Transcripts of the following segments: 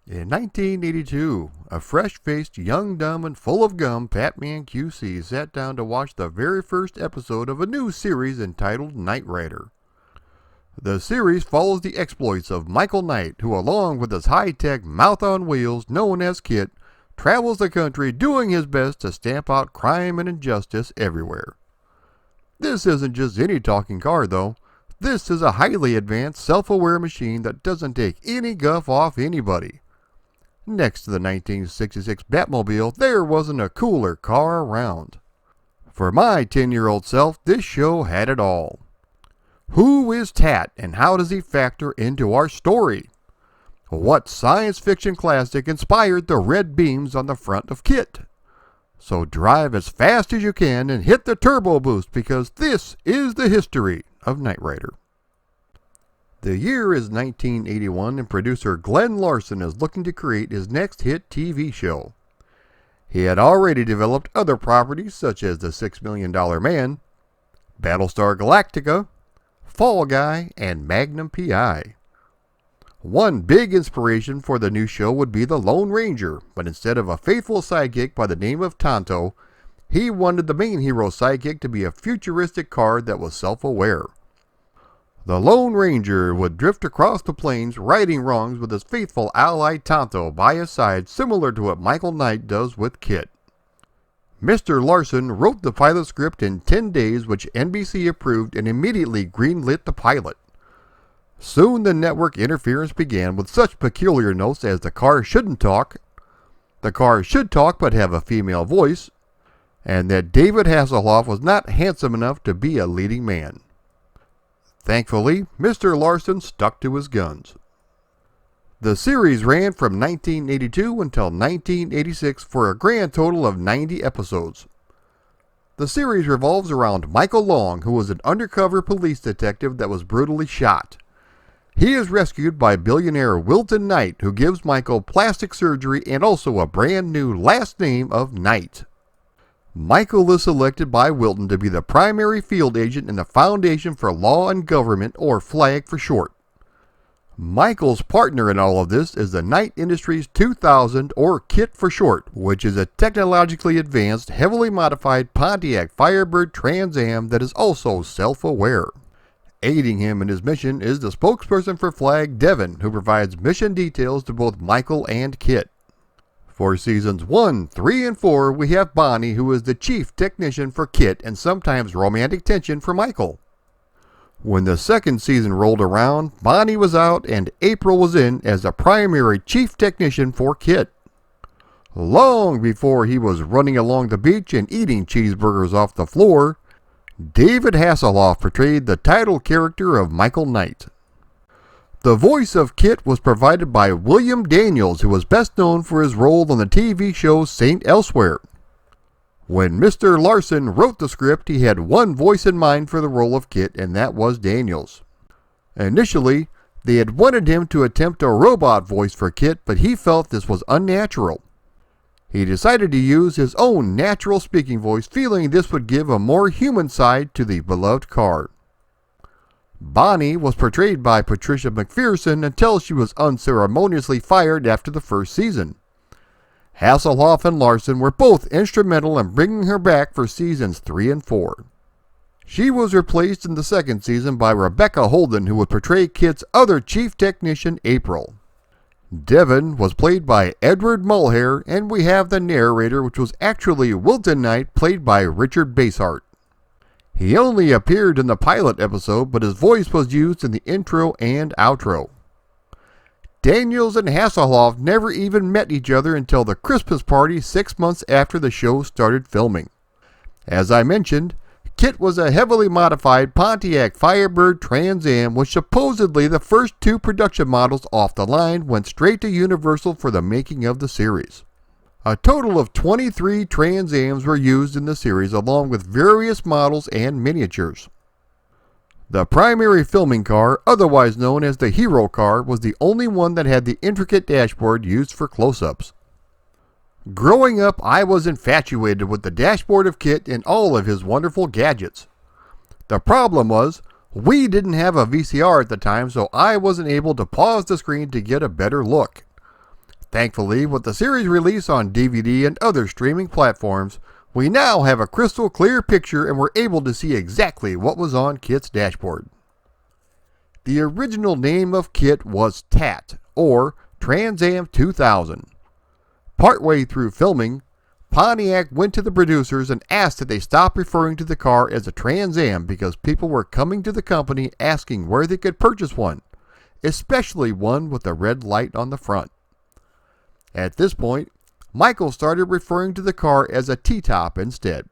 In 1982, a fresh-faced, young, dumb, and full of gum Batman QC sat down to watch the very first episode of a new series entitled Knight Rider. The series follows the exploits of Michael Knight, who along with his high-tech mouth on wheels known as KITT, travels the country doing his best to stamp out crime and injustice everywhere. This isn't just any talking car though. This is a highly advanced, self-aware machine that doesn't take any guff off anybody. Next to the 1966 Batmobile, there wasn't a cooler car around. For my 10-year-old self, this show had it all. Who is Tat and how does he factor into our story? What science fiction classic inspired the red beams on the front of KITT? So drive as fast as you can and hit the turbo boost because this is the history of Knight Rider. The year is 1981 and producer Glenn Larson is looking to create his next hit TV show. He had already developed other properties such as The $6 Million Man, Battlestar Galactica, Fall Guy, and Magnum P.I. One big inspiration for the new show would be the Lone Ranger, but instead of a faithful sidekick by the name of Tonto, he wanted the main hero's sidekick to be a futuristic car that was self-aware. The Lone Ranger would drift across the plains righting wrongs with his faithful ally Tonto by his side, similar to what Michael Knight does with KITT. Mr. Larson wrote the pilot script in 10 days, which NBC approved and immediately greenlit the pilot. Soon the network interference began with such peculiar notes as the car shouldn't talk, the car should talk but have a female voice, and that David Hasselhoff was not handsome enough to be a leading man. Thankfully, Mr. Larson stuck to his guns. The series ran from 1982 until 1986 for a grand total of 90 episodes. The series revolves around Michael Long, who was an undercover police detective that was brutally shot. He is rescued by billionaire Wilton Knight, who gives Michael plastic surgery and also a brand new last name of Knight. Michael is selected by Wilton to be the primary field agent in the Foundation for Law and Government, or FLAG for short. Michael's partner in all of this is the Knight Industries 2000, or KITT for short, which is a technologically advanced, heavily modified Pontiac Firebird Trans Am that is also self-aware. Aiding him in his mission is the spokesperson for FLAG, Devin, who provides mission details to both Michael and KITT. For seasons 1, 3, and 4, we have Bonnie, who is the chief technician for KITT and sometimes romantic tension for Michael. When the second season rolled around, Bonnie was out and April was in as the primary chief technician for KITT. Long before he was running along the beach and eating cheeseburgers off the floor, David Hasselhoff portrayed the title character of Michael Knight. The voice of KITT was provided by William Daniels, who was best known for his role on the TV show Saint Elsewhere. When Mr. Larson wrote the script, he had one voice in mind for the role of KITT, and that was Daniels. Initially, they had wanted him to attempt a robot voice for KITT, but he felt this was unnatural. He decided to use his own natural speaking voice, feeling this would give a more human side to the beloved car. Bonnie was portrayed by Patricia McPherson until she was unceremoniously fired after the first season. Hasselhoff and Larson were both instrumental in bringing her back for seasons 3 and 4. She was replaced in the second season by Rebecca Holden, who would portray KITT's other chief technician, April. Devin was played by Edward Mulhare, and we have the narrator, which was actually Wilton Knight, played by Richard Basehart. He only appeared in the pilot episode, but his voice was used in the intro and outro. Daniels and Hasselhoff never even met each other until the Christmas party 6 months after the show started filming. As I mentioned, KITT was a heavily modified Pontiac Firebird Trans Am, which supposedly the first 2 production models off the line went straight to Universal for the making of the series. A total of 23 Trans Ams were used in the series, along with various models and miniatures. The primary filming car, otherwise known as the hero car, was the only one that had the intricate dashboard used for close-ups. Growing up, I was infatuated with the dashboard of KITT and all of his wonderful gadgets. The problem was, we didn't have a VCR at the time, so I wasn't able to pause the screen to get a better look. Thankfully, with the series release on DVD and other streaming platforms, we now have a crystal clear picture and we're able to see exactly what was on KITT's dashboard. The original name of KITT was TAT, or Trans Am 2000. Partway through filming, Pontiac went to the producers and asked that they stop referring to the car as a Trans Am because people were coming to the company asking where they could purchase one, especially one with a red light on the front. At this point, Michael started referring to the car as a T-top instead.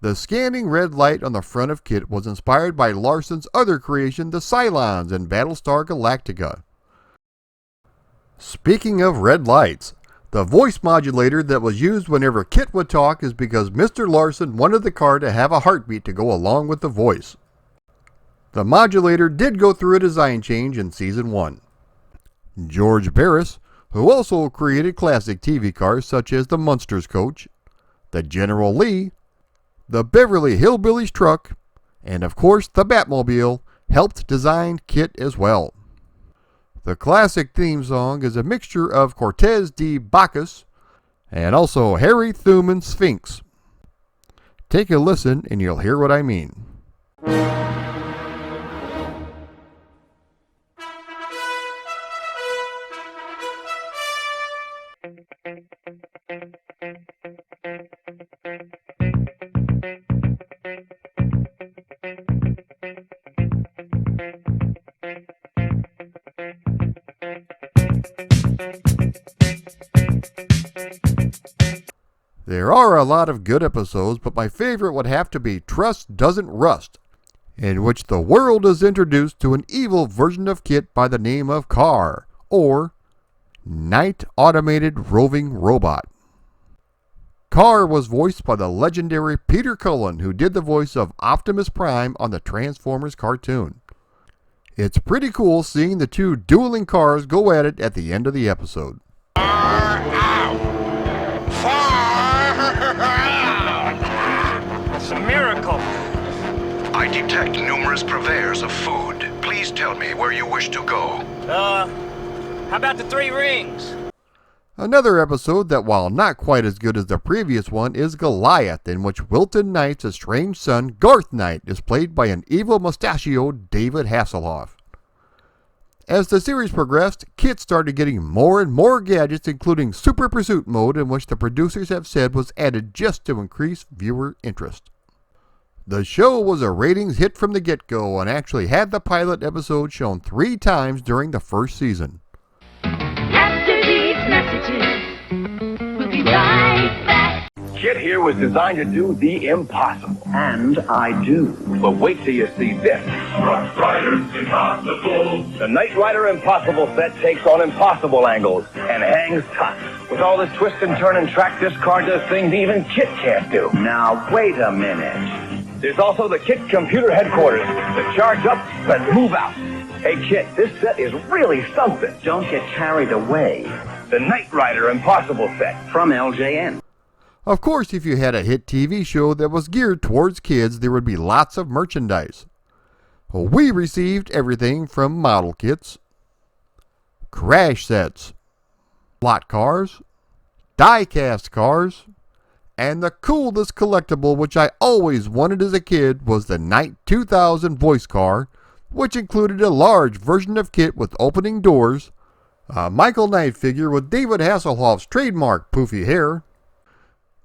The scanning red light on the front of KITT was inspired by Larson's other creation, the Cylons in Battlestar Galactica. Speaking of red lights, the voice modulator that was used whenever KITT would talk is because Mr. Larson wanted the car to have a heartbeat to go along with the voice. The modulator did go through a design change in Season 1. George Barris, who also created classic TV cars such as the Munsters coach, the General Lee, the Beverly Hillbillies truck, and of course the Batmobile, helped design KITT as well. The classic theme song is a mixture of Cortez de Bacchus and also Harry Thuman's Sphinx. Take a listen and you'll hear what I mean. There are a lot of good episodes, but my favorite would have to be Trust Doesn't Rust, in which the world is introduced to an evil version of KITT by the name of Car, or Night Automated Roving Robot. Car was voiced by the legendary Peter Cullen, who did the voice of Optimus Prime on the Transformers cartoon. It's pretty cool seeing the two dueling cars go at it at the end of the episode. It's a miracle. I detect numerous purveyors of food. Please tell me where you wish to go. How about the 3 rings? Another episode that, while not quite as good as the previous one, is Goliath, in which Wilton Knight's estranged son, Garth Knight, is played by an evil mustachioed David Hasselhoff. As the series progressed, KITT started getting more and more gadgets, including Super Pursuit Mode, in which the producers have said was added just to increase viewer interest. The show was a ratings hit from the get-go and actually had the pilot episode shown 3 times during the first season. After these messages, we'll be right back. KITT here was designed to do the impossible. And I do. But wait till you see this. Rough Riders Impossible. The Knight Rider Impossible set takes on impossible angles and hangs tough. With all this twist and turn and track, this car does things even KITT can't do. Now, wait a minute. There's also the KITT computer headquarters to charge up and move out. Hey, KITT, this set is really something. Don't get carried away. The Knight Rider Impossible set from LJN. Of course, if you had a hit TV show that was geared towards kids, there would be lots of merchandise. We received everything from model kits, crash sets, slot cars, die-cast cars, and the coolest collectible, which I always wanted as a kid, was the Knight 2000 voice car, which included a large version of KITT with opening doors, a Michael Knight figure with David Hasselhoff's trademark poofy hair.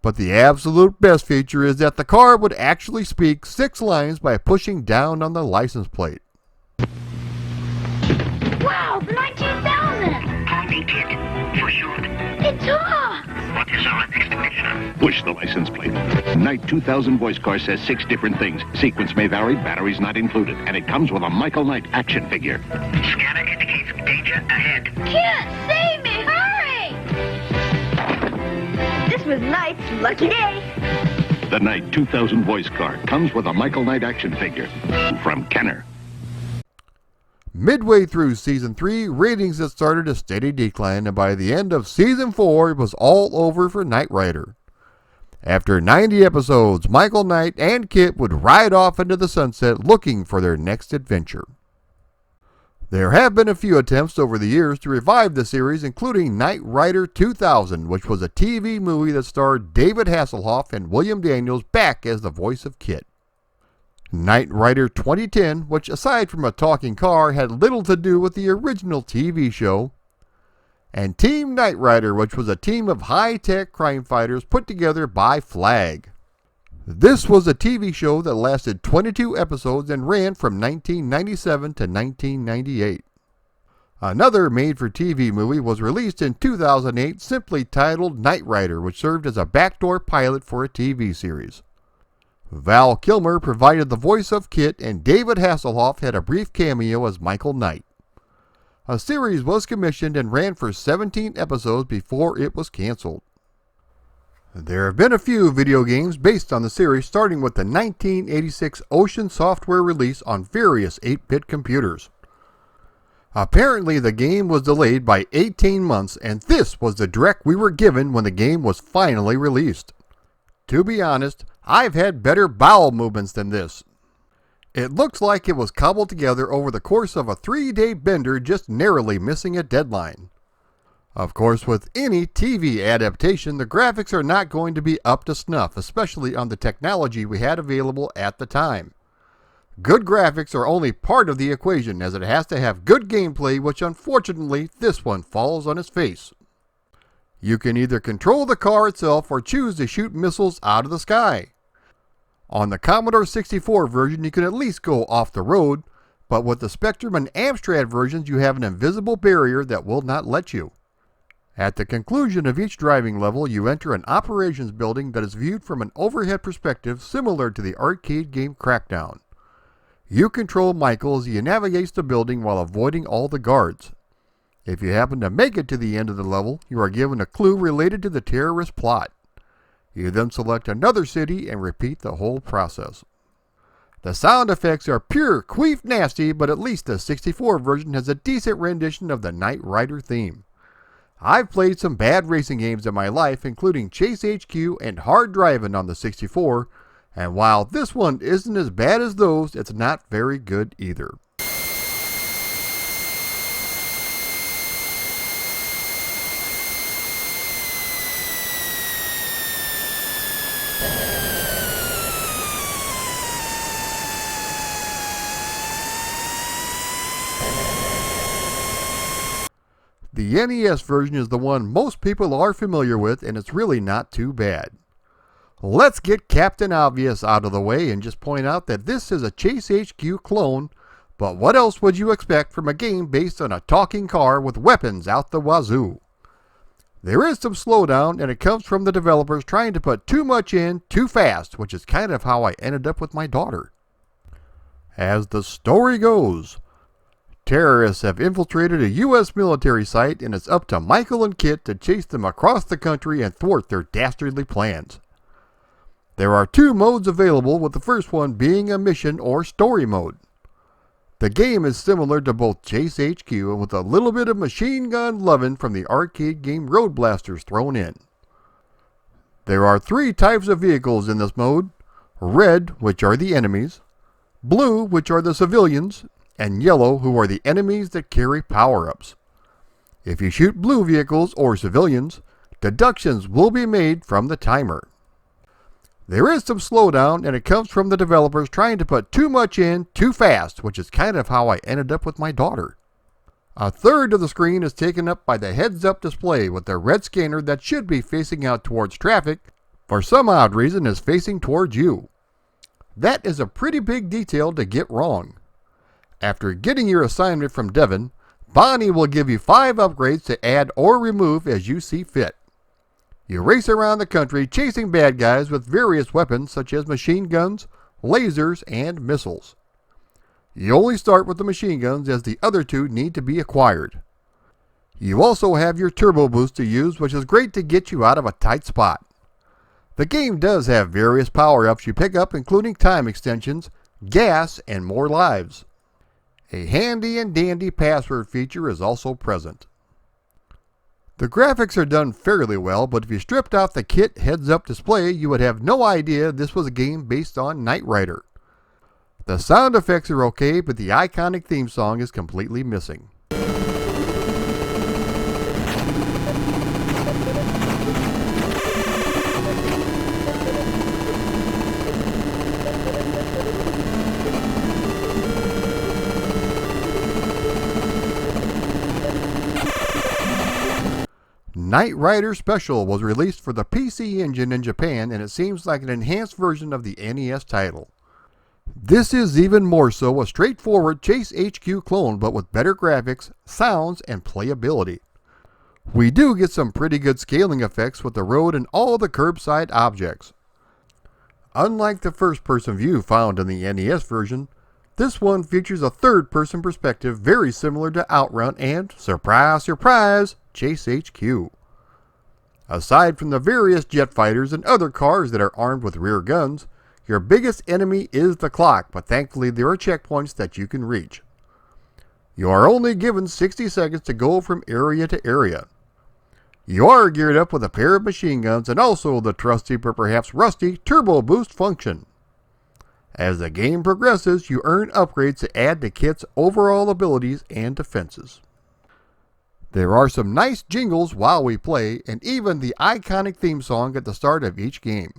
But the absolute best feature is that the car would actually speak 6 lines by pushing down on the license plate. Wow, the 19,000! Call me KITT, for short. It talks! What is our next mission? Push the license plate. Knight 2000 voice car says 6 different things. Sequence may vary, batteries not included. And it comes with a Michael Knight action figure. Scanner indicates danger ahead. KITT, save me! Hurry! This was Knight's lucky day. The Knight 2000 voice car comes with a Michael Knight action figure. From Kenner. Midway through Season 3, ratings had started a steady decline, and by the end of Season 4, it was all over for Knight Rider. After 90 episodes, Michael Knight and KITT would ride off into the sunset looking for their next adventure. There have been a few attempts over the years to revive the series, including Knight Rider 2000, which was a TV movie that starred David Hasselhoff and William Daniels back as the voice of KITT. Knight Rider 2010, which aside from a talking car had little to do with the original TV show. And Team Knight Rider, which was a team of high-tech crime fighters put together by Flag. This was a TV show that lasted 22 episodes and ran from 1997 to 1998. Another made-for-TV movie was released in 2008 simply titled Knight Rider, which served as a backdoor pilot for a TV series. Val Kilmer provided the voice of KITT, and David Hasselhoff had a brief cameo as Michael Knight. A series was commissioned and ran for 17 episodes before it was canceled. There have been a few video games based on the series, starting with the 1986 Ocean Software release on various 8-bit computers. Apparently the game was delayed by 18 months, and this was the direct we were given when the game was finally released. To be honest, I've had better bowel movements than this. It looks like it was cobbled together over the course of a 3-day bender, just narrowly missing a deadline. Of course, with any TV adaptation, the graphics are not going to be up to snuff, especially on the technology we had available at the time. Good graphics are only part of the equation, as it has to have good gameplay, which unfortunately this one falls on its face. You can either control the car itself or choose to shoot missiles out of the sky. On the Commodore 64 version, you can at least go off the road, but with the Spectrum and Amstrad versions, you have an invisible barrier that will not let you. At the conclusion of each driving level, you enter an operations building that is viewed from an overhead perspective similar to the arcade game Crackdown. You control Michael as he navigates the building while avoiding all the guards. If you happen to make it to the end of the level, you are given a clue related to the terrorist plot. You then select another city and repeat the whole process. The sound effects are pure queef nasty, but at least the 64 version has a decent rendition of the Knight Rider theme. I've played some bad racing games in my life, including Chase HQ and Hard Driving on the 64, and while this one isn't as bad as those, it's not very good either. The NES version is the one most people are familiar with, and it's really not too bad. Let's get Captain Obvious out of the way and just point out that this is a Chase HQ clone, but what else would you expect from a game based on a talking car with weapons out the wazoo? There is some slowdown, and it comes from the developers trying to put too much in too fast, which is kind of how I ended up with my daughter. As the story goes, terrorists have infiltrated a U.S. military site, and it's up to Michael and KITT to chase them across the country and thwart their dastardly plans. There are 2 modes available, with the first one being a mission or story mode. The game is similar to both Chase HQ, and with a little bit of machine gun loving from the arcade game Road Blasters thrown in. There are 3 types of vehicles in this mode: red, which are the enemies; blue, which are the civilians; and yellow, who are the enemies that carry power-ups. If you shoot blue vehicles or civilians, deductions will be made from the timer. There is some slowdown, and it comes from the developers trying to put too much in too fast, which is kind of how I ended up with my daughter. A third of the screen is taken up by the heads-up display, with the red scanner that should be facing out towards traffic, for some odd reason is facing towards you. That is a pretty big detail to get wrong. After getting your assignment from Devin, Bonnie will give you 5 upgrades to add or remove as you see fit. You race around the country chasing bad guys with various weapons such as machine guns, lasers, and missiles. You only start with the machine guns, as the other 2 need to be acquired. You also have your turbo boost to use, which is great to get you out of a tight spot. The game does have various power-ups you pick up, including time extensions, gas, and more lives. A handy and dandy password feature is also present. The graphics are done fairly well, but if you stripped out the KITT heads-up display, you would have no idea this was a game based on Knight Rider. The sound effects are okay, but the iconic theme song is completely missing. Knight Rider Special was released for the PC Engine in Japan, and it seems like an enhanced version of the NES title. This is even more so a straightforward Chase HQ clone, but with better graphics, sounds, and playability. We do get some pretty good scaling effects with the road and all the curbside objects. Unlike the first-person view found in the NES version, this one features a third-person perspective very similar to Outrun and, surprise, surprise, Chase HQ. Aside from the various jet fighters and other cars that are armed with rear guns, your biggest enemy is the clock, but thankfully there are checkpoints that you can reach. You are only given 60 seconds to go from area to area. You are geared up with a pair of machine guns and also the trusty but perhaps rusty turbo boost function. As the game progresses, you earn upgrades to add to KITT's overall abilities and defenses. There are some nice jingles while we play, and even the iconic theme song at the start of each game.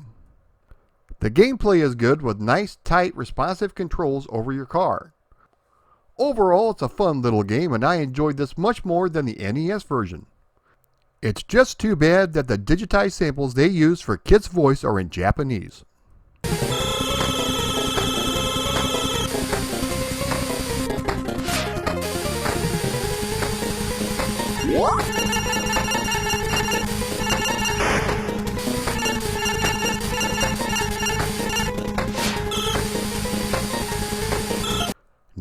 The gameplay is good with nice, tight, responsive controls over your car. Overall, it's a fun little game, and I enjoyed this much more than the NES version. It's just too bad that the digitized samples they use for KITT's voice are in Japanese.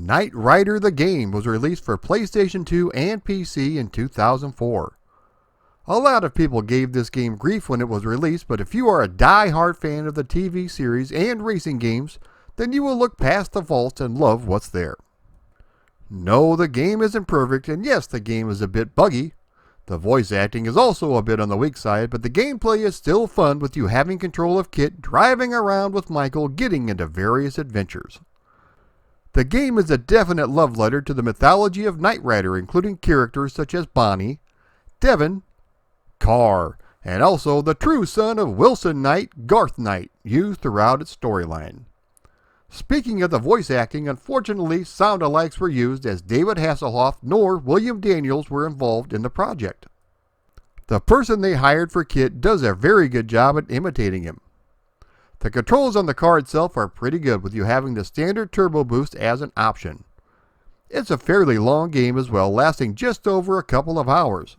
Knight Rider the game was released for PlayStation 2 and PC in 2004. A lot of people gave this game grief when it was released, but if you are a die-hard fan of the TV series and racing games, then you will look past the faults and love what's there. No, the game isn't perfect, and yes, the game is a bit buggy. The voice acting is also a bit on the weak side, but the gameplay is still fun with you having control of KITT, driving around with Michael, getting into various adventures. The game is a definite love letter to the mythology of Knight Rider, including characters such as Bonnie, Devon, Carr, and also the true son of Wilson Knight, Garth Knight, used throughout its storyline. Speaking of the voice acting, unfortunately, sound-alikes were used as David Hasselhoff nor William Daniels were involved in the project. The person they hired for KITT does a very good job at imitating him. The controls on the car itself are pretty good, with you having the standard turbo boost as an option. It's a fairly long game as well, lasting just over a couple of hours.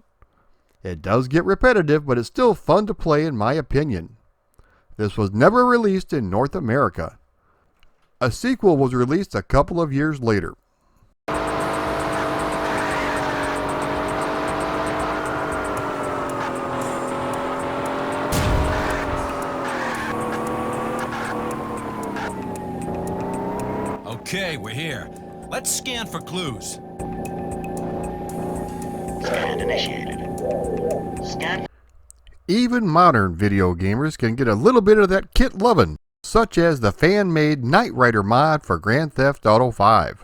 It does get repetitive, but it's still fun to play in my opinion. This was never released in North America. A sequel was released a couple of years later. Okay, we're here. Let's scan for clues. Scan initiated. Scan. Even modern video gamers can get a little bit of that KITT lovin', such as the fan-made Knight Rider mod for Grand Theft Auto V.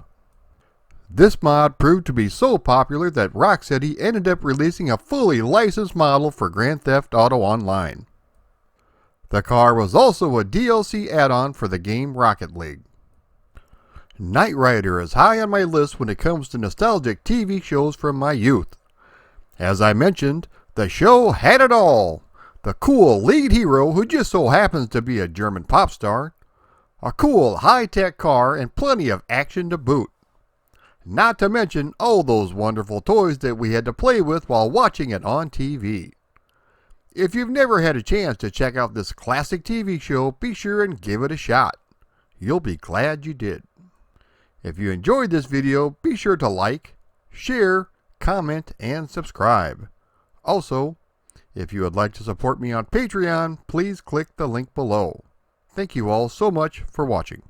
This mod proved to be so popular that Rocksteady ended up releasing a fully licensed model for Grand Theft Auto Online. The car was also a DLC add-on for the game Rocket League. Knight Rider is high on my list when it comes to nostalgic TV shows from my youth. As I mentioned, the show had it all. The cool lead hero who just so happens to be a German pop star, a cool high-tech car, and plenty of action to boot. Not to mention all those wonderful toys that we had to play with while watching it on TV. If you've never had a chance to check out this classic TV show, be sure and give it a shot. You'll be glad you did. If you enjoyed this video, be sure to like, share, comment, and subscribe. Also, if you would like to support me on Patreon, please click the link below. Thank you all so much for watching.